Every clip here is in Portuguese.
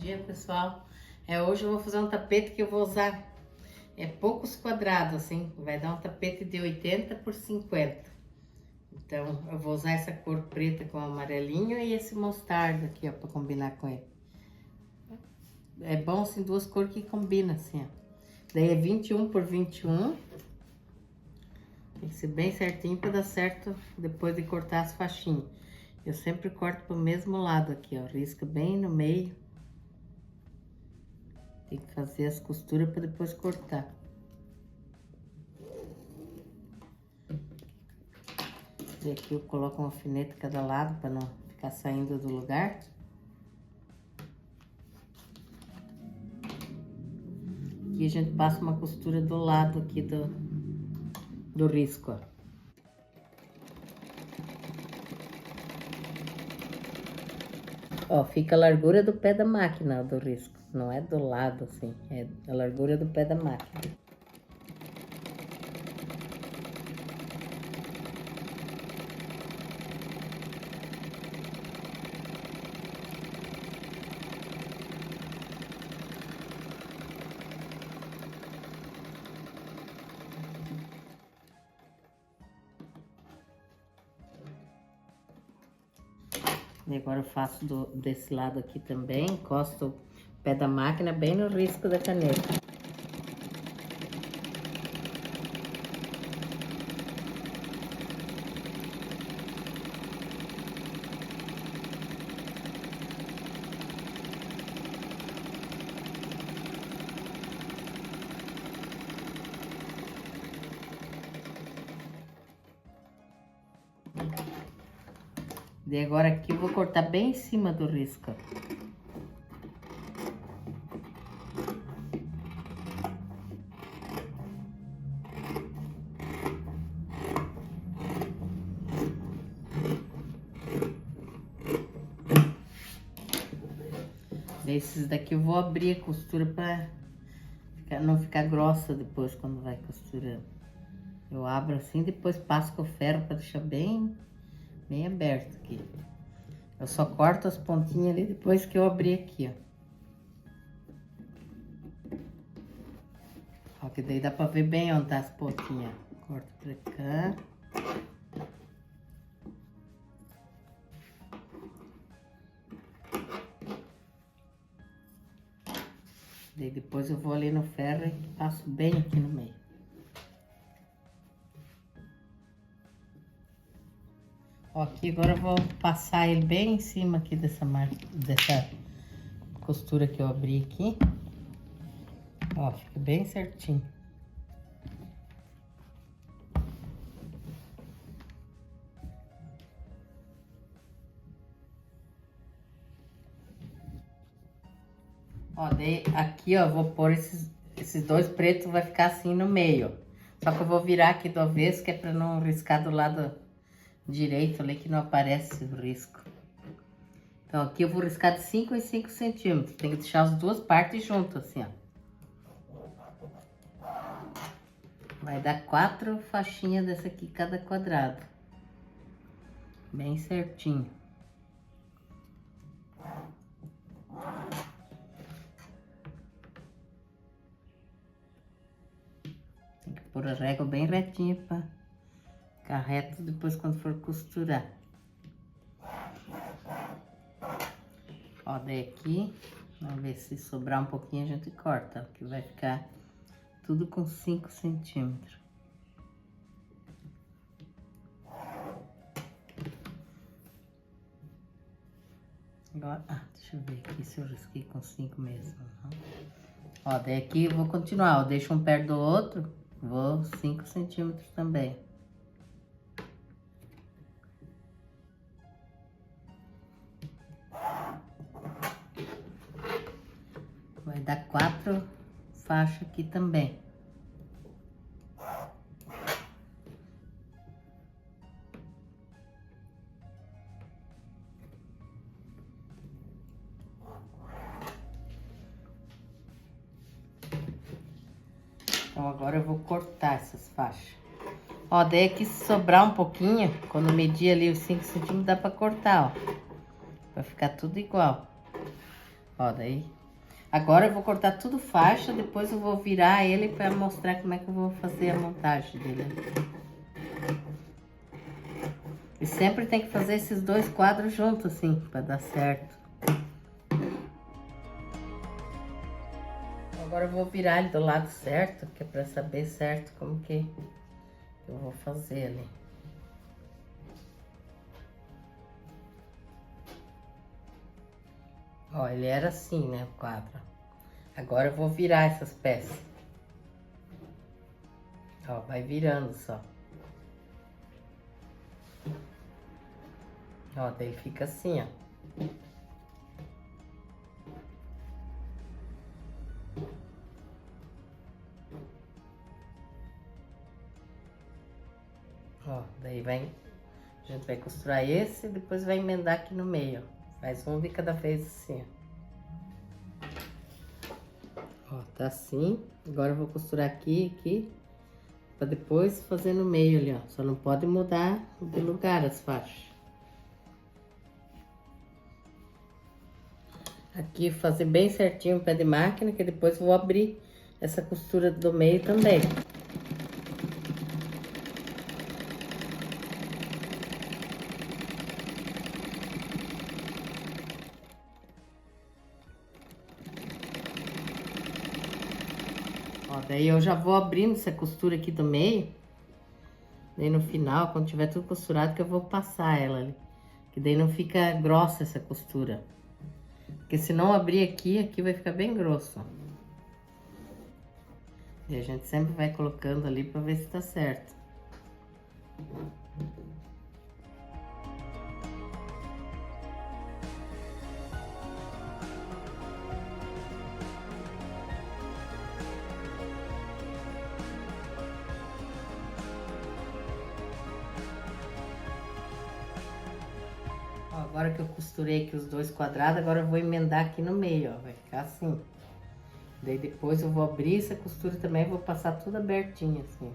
dia, pessoal. Hoje eu vou fazer um tapete que eu vou usar poucos quadrados, assim. Vai dar um tapete de 80 por 50. Então, eu vou usar essa cor preta com amarelinho e esse mostarda aqui, ó, pra combinar com ele. É bom, assim, duas cores que combinam, assim, ó. Daí é 21 por 21. Tem que ser bem certinho pra dar certo depois de cortar as faixinhas. Eu sempre corto pro mesmo lado aqui, ó. Risca bem no meio. Tem que fazer as costuras para depois cortar. E aqui eu coloco um alfinete cada lado para não ficar saindo do lugar. Aqui a gente passa uma costura do lado aqui do risco, ó. Ó, fica a largura do pé da máquina, ó, do risco. Não é do lado, assim, é a largura do pé da máquina. E agora eu faço desse lado aqui também, encosto o pé da máquina bem no risco da caneta. E agora aqui eu vou cortar bem em cima do risco. Esses daqui eu vou abrir a costura para não ficar grossa depois quando vai costurando. Eu abro assim, depois passo com o ferro para deixar bem aberto aqui. Eu só corto as pontinhas ali depois que eu abrir aqui, ó. Ó, que daí dá pra ver bem onde tá as pontinhas. Corto pra cá. Daí depois eu vou ali no ferro e passo bem aqui no meio. Ó, aqui agora eu vou passar ele bem em cima aqui dessa costura que eu abri aqui. Ó, fica bem certinho. Ó, daí aqui, ó, vou pôr esses dois pretos, vai ficar assim no meio. Só que eu vou virar aqui do avesso, que é pra não riscar do lado direito ali, que não aparece o risco. Então, aqui eu vou riscar de 5 em 5 centímetros. Tem que deixar as duas partes juntas, assim, ó. Vai dar 4 faixinhas dessa aqui, cada quadrado. Bem certinho. Tem que pôr a régua bem retinha pra ficar reto depois quando for costurar. Ó, daí aqui, vamos ver se sobrar um pouquinho a gente corta, ó, que vai ficar tudo com 5 centímetros. Agora, deixa eu ver aqui se eu risquei com 5 mesmo. Ó, daí aqui eu vou continuar, ó, deixo um perto do outro, vou 5 centímetros também. Vai dar 4 faixas aqui também. Então, agora eu vou cortar essas faixas. Ó, daí aqui se sobrar um pouquinho, quando medir ali os 5 centímetros, dá pra cortar, ó. Vai ficar tudo igual. Ó, daí Agora eu vou cortar tudo faixa, depois eu vou virar ele para mostrar como é que eu vou fazer a montagem dele. E sempre tem que fazer esses dois quadros juntos, assim, para dar certo. Agora eu vou virar ele do lado certo, que é para saber certo como que eu vou fazer ali. Ó, ele era assim, né, o quadro. Agora eu vou virar essas peças. Ó, vai virando só. Ó, daí fica assim, ó. Ó, daí vai... A gente vai costurar esse e depois vai emendar aqui no meio, ó. Faz um de cada vez assim, ó. Ó, tá assim. Agora eu vou costurar aqui, pra depois fazer no meio ali, ó. Só não pode mudar de lugar as faixas. Aqui fazer bem certinho o pé de máquina, que depois eu vou abrir essa costura do meio também. Ó, daí eu já vou abrindo essa costura aqui do meio. Daí no final, quando tiver tudo costurado, que eu vou passar ela ali. Que daí não fica grossa essa costura. Porque se não abrir aqui, aqui vai ficar bem grosso. E a gente sempre vai colocando ali pra ver se tá certo. Agora que eu costurei aqui os dois quadrados, agora eu vou emendar aqui no meio, ó, vai ficar assim. Daí depois eu vou abrir essa costura também e vou passar tudo abertinho assim.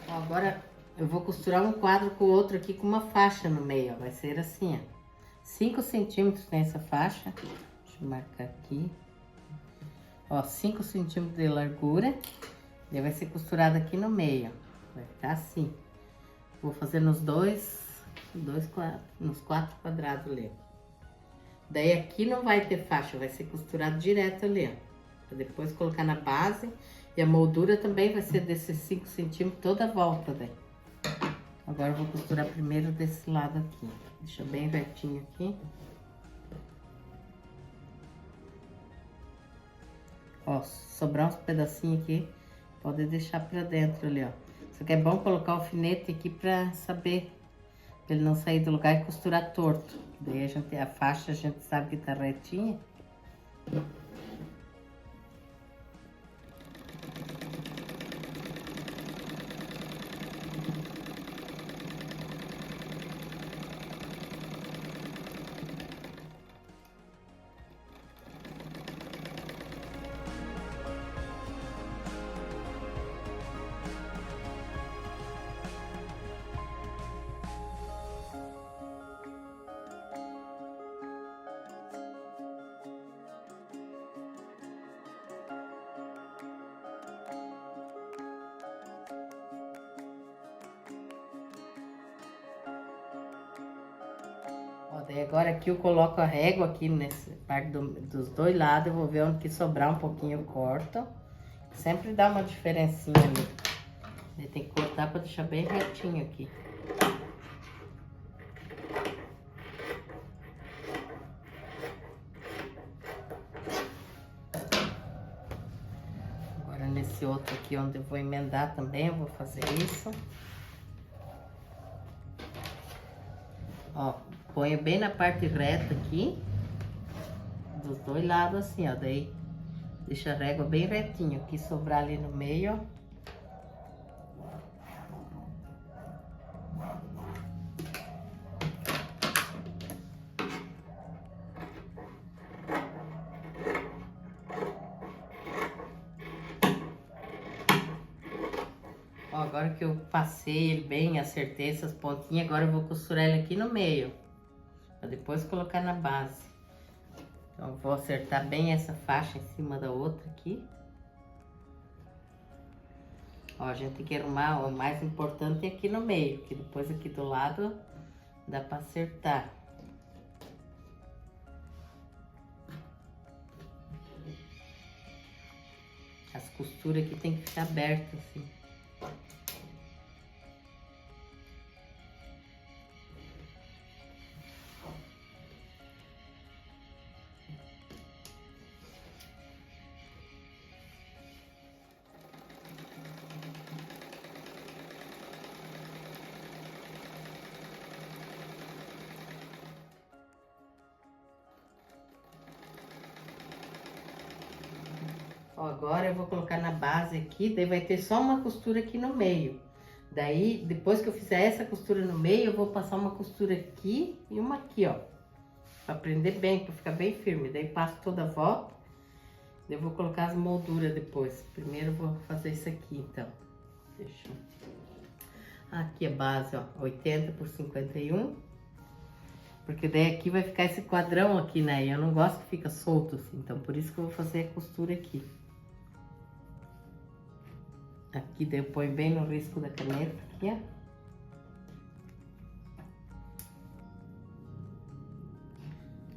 Ó, agora eu vou costurar um quadro com o outro aqui com uma faixa no meio, ó, vai ser assim, ó. 5 centímetros tem essa faixa, deixa eu marcar aqui. Ó, 5 centímetros de largura, daí vai ser costurado aqui no meio, ó. Vai ficar assim. Vou fazer nos nos 4 quadrados ali. Daí aqui não vai ter faixa, vai ser costurado direto ali, ó. Pra depois colocar na base. E a moldura também vai ser desses 5 centímetros toda a volta daí. Agora eu vou costurar primeiro desse lado aqui. Deixa bem retinho aqui. Ó, sobrar uns pedacinhos aqui, pode deixar pra dentro ali, ó. Só que é bom colocar o alfinete aqui pra saber, pra ele não sair do lugar e costurar torto. Daí a faixa a gente sabe que tá retinha. Ó, daí agora aqui eu coloco a régua aqui nessa parte dos dois lados, eu vou ver onde que sobrar um pouquinho eu corto. Sempre dá uma diferencinha ali. Daí tem que cortar pra deixar bem retinho aqui. Agora nesse outro aqui onde eu vou emendar também, eu vou fazer isso. Ó, ponho bem na parte reta aqui, dos dois lados assim, ó, daí deixa a régua bem retinho, aqui sobrar ali no meio, ó. Ó, agora que eu passei ele bem, acertei essas pontinhas, agora eu vou costurar ele aqui no meio, pra depois colocar na base. Então, eu vou acertar bem essa faixa em cima da outra aqui. Ó, a gente tem que arrumar, o mais importante é aqui no meio, que depois aqui do lado dá pra acertar. As costuras aqui tem que ficar abertas assim. Ó, agora eu vou colocar na base aqui, daí vai ter só uma costura aqui no meio. Daí, depois que eu fizer essa costura no meio, eu vou passar uma costura aqui e uma aqui, ó. Pra prender bem, pra ficar bem firme. Daí passo toda a volta. Daí eu vou colocar as molduras depois. Primeiro eu vou fazer isso aqui, então. Deixa eu... Aqui a base, ó, 80 por 51. Porque daí aqui vai ficar esse quadrão aqui, né? E eu não gosto que fica solto assim, então por isso que eu vou fazer a costura aqui. Aqui daí eu ponho bem no risco da caneta, aqui, ó.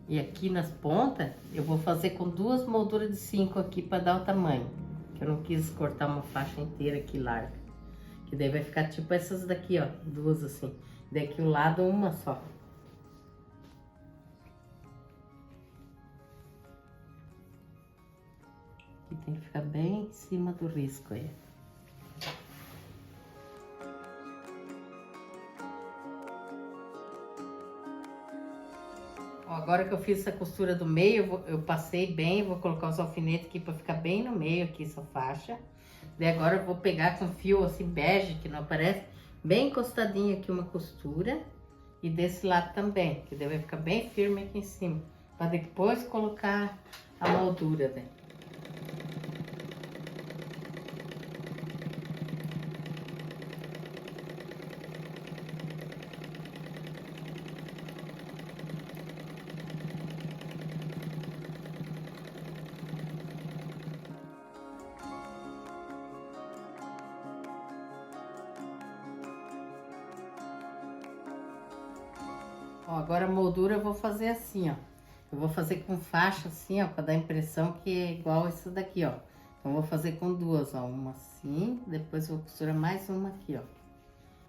E aqui nas pontas, eu vou fazer com 2 molduras de 5 aqui pra dar o tamanho. Que eu não quis cortar uma faixa inteira aqui larga. Que daí vai ficar tipo essas daqui, ó, 2 assim. Daí aqui o lado, uma só. Aqui tem que ficar bem em cima do risco aí. Ó, agora que eu fiz essa costura do meio, eu passei bem, vou colocar os alfinetes aqui pra ficar bem no meio aqui, essa faixa. Daí agora eu vou pegar com fio assim bege, que não aparece, bem encostadinho aqui uma costura. E desse lado também, que daí vai ficar bem firme aqui em cima. Pra depois colocar a moldura, né? Ó, agora a moldura eu vou fazer assim, ó. Eu vou fazer com faixa assim, ó, pra dar a impressão que é igual essa daqui, ó. Então, eu vou fazer com 2, ó. Uma assim, depois eu vou costurar mais uma aqui, ó.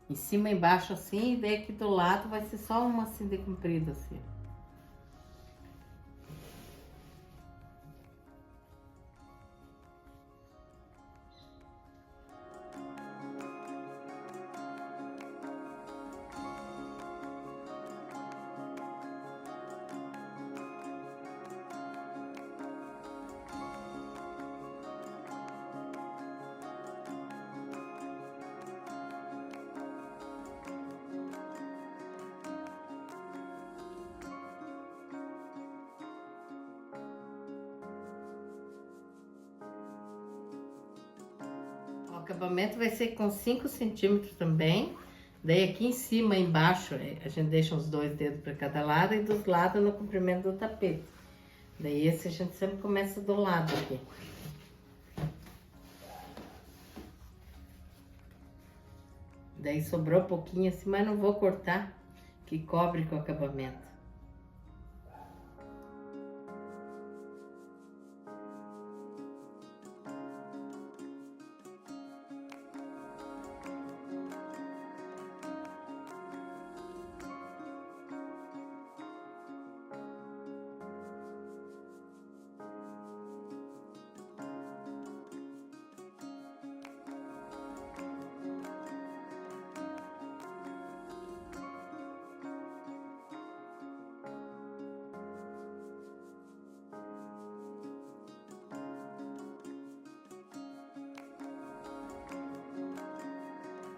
Em cima e embaixo assim, e daí aqui do lado vai ser só uma assim de comprida, assim. O acabamento vai ser com 5 centímetros também. Daí aqui em cima e embaixo, a gente deixa os 2 dedos para cada lado e dos lados no comprimento do tapete. Daí esse a gente sempre começa do lado aqui. Daí sobrou um pouquinho assim, mas não vou cortar, que cobre com o acabamento.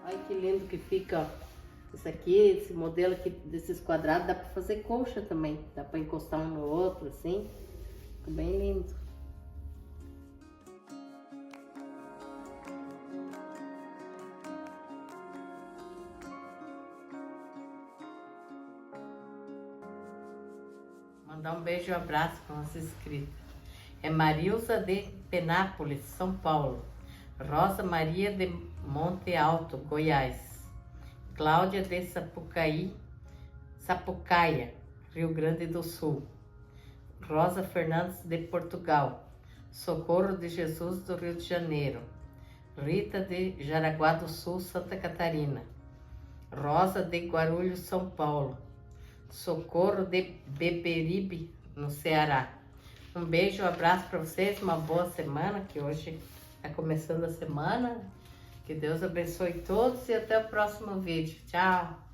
Olha que lindo que fica, ó. Esse aqui, esse modelo aqui desses quadrados, dá pra fazer colcha também. Dá pra encostar um no outro, assim. Fica bem lindo. Mandar um beijo e um abraço para nossa inscrita. É Marilza de Penápolis, São Paulo. Rosa Maria de Monte Alto, Goiás. Cláudia de Sapucaia, Rio Grande do Sul. Rosa Fernandes de Portugal. Socorro de Jesus do Rio de Janeiro. Rita de Jaraguá do Sul, Santa Catarina. Rosa de Guarulhos, São Paulo. Socorro de Beberibe, no Ceará. Um beijo, um abraço para vocês, uma boa semana, que hoje está começando a semana. Que Deus abençoe todos e até o próximo vídeo. Tchau!